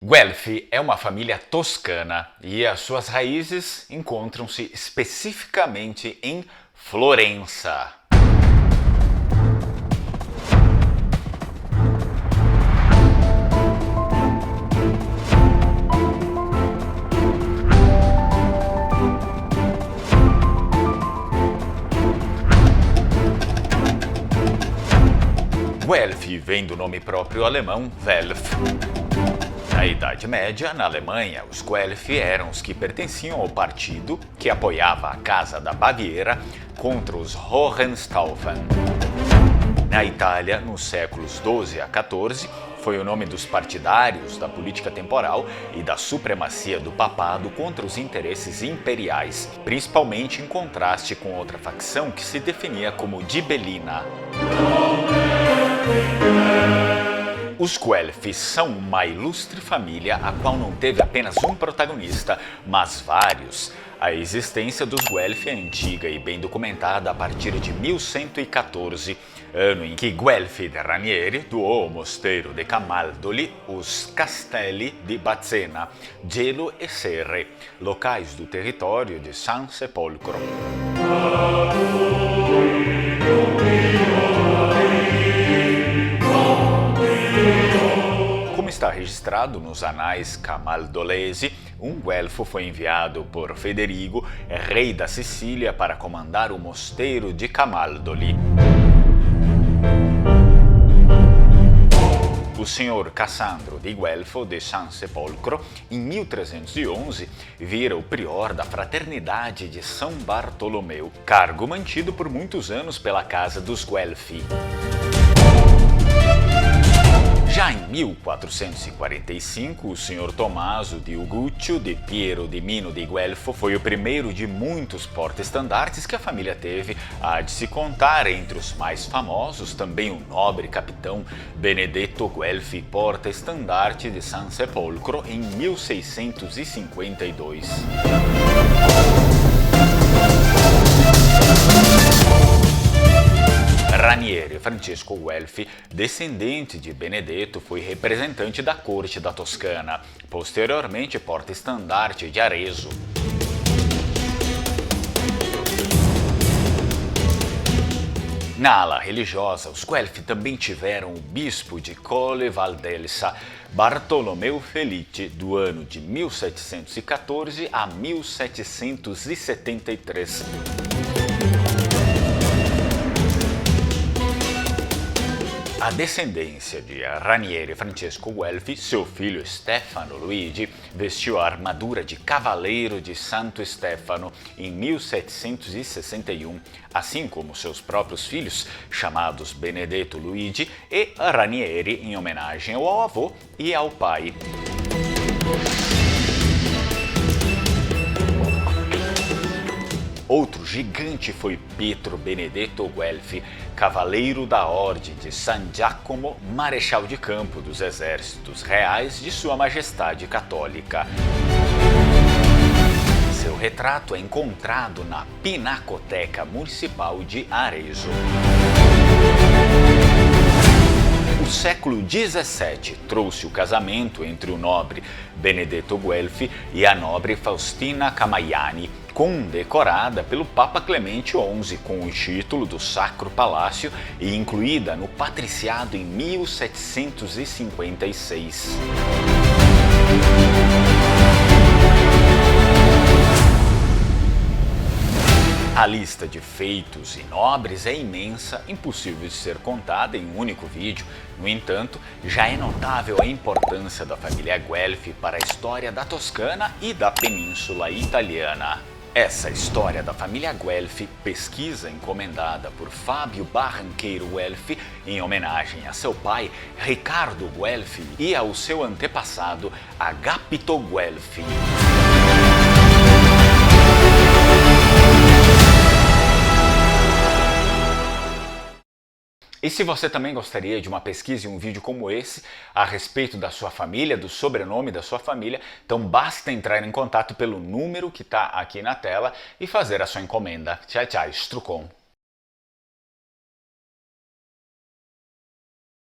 Guelfi é uma família toscana e as suas raízes encontram-se especificamente em Florença. Guelfi vem do nome próprio alemão Welf. Na Idade Média, na Alemanha, os Guelfi eram os que pertenciam ao partido que apoiava a Casa da Baviera contra os Hohenstaufen. Na Itália, nos séculos XII a XIV, foi o nome dos partidários da política temporal e da supremacia do papado contra os interesses imperiais, principalmente em contraste com outra facção que se definia como Gibelina. Os Guelfi são uma ilustre família a qual não teve apenas um protagonista, mas vários. A existência dos Guelfi é antiga e bem documentada a partir de 1114, ano em que Guelfi de Ranieri doou ao mosteiro de Camaldoli os Castelli di Bazzena, Gelo e Serre, locais do território de San Sepolcro. Como está registrado nos anais camaldolesi, um guelfo foi enviado por Federigo, rei da Sicília, para comandar o mosteiro de Camaldoli. O senhor Cassandro di Guelfo de San Sepolcro, em 1311, vira o prior da Fraternidade de São Bartolomeu, cargo mantido por muitos anos pela Casa dos Guelfi. Já em 1445, o senhor Tommaso di Uguccio de Piero di Mino di Guelfo foi o primeiro de muitos porta-estandartes que a família teve. Há de se contar entre os mais famosos também o nobre capitão Benedetto Guelfi, porta-estandarte de San Sepolcro em 1652. Ranieri Francesco Guelfi, descendente de Benedetto, foi representante da corte da Toscana, posteriormente porta-estandarte de Arezzo. Na ala religiosa, os Guelfi também tiveram o bispo de Colle Valdelsa, Bartolomeu Felice, do ano de 1714 a 1773. A descendência de Ranieri Francesco Guelfi, seu filho Stefano Luigi, vestiu a armadura de cavaleiro de Santo Stefano em 1761, assim como seus próprios filhos, chamados Benedetto Luigi e Ranieri, em homenagem ao avô e ao pai. Outro gigante foi Pietro Benedetto Guelfi, cavaleiro da Ordem de San Giacomo, marechal de campo dos exércitos reais de Sua Majestade Católica. Seu retrato é encontrado na Pinacoteca Municipal de Arezzo. O século XVII trouxe o casamento entre o nobre Benedetto Guelfi e a nobre Faustina Camaiani, condecorada pelo Papa Clemente XI com o título do Sacro Palácio e incluída no patriciado em 1756. A lista de feitos e nobres é imensa, impossível de ser contada em um único vídeo. No entanto, já é notável a importância da família Guelfi para a história da Toscana e da Península Italiana. Essa história da família Guelfi, pesquisa encomendada por Fábio Barranqueiro Guelfi, em homenagem a seu pai, Ricardo Guelfi, e ao seu antepassado, Agapito Guelfi. E se você também gostaria de uma pesquisa e um vídeo como esse a respeito da sua família, do sobrenome da sua família, então basta entrar em contato pelo número que está aqui na tela e fazer a sua encomenda. Tchau, tchau, Strucon.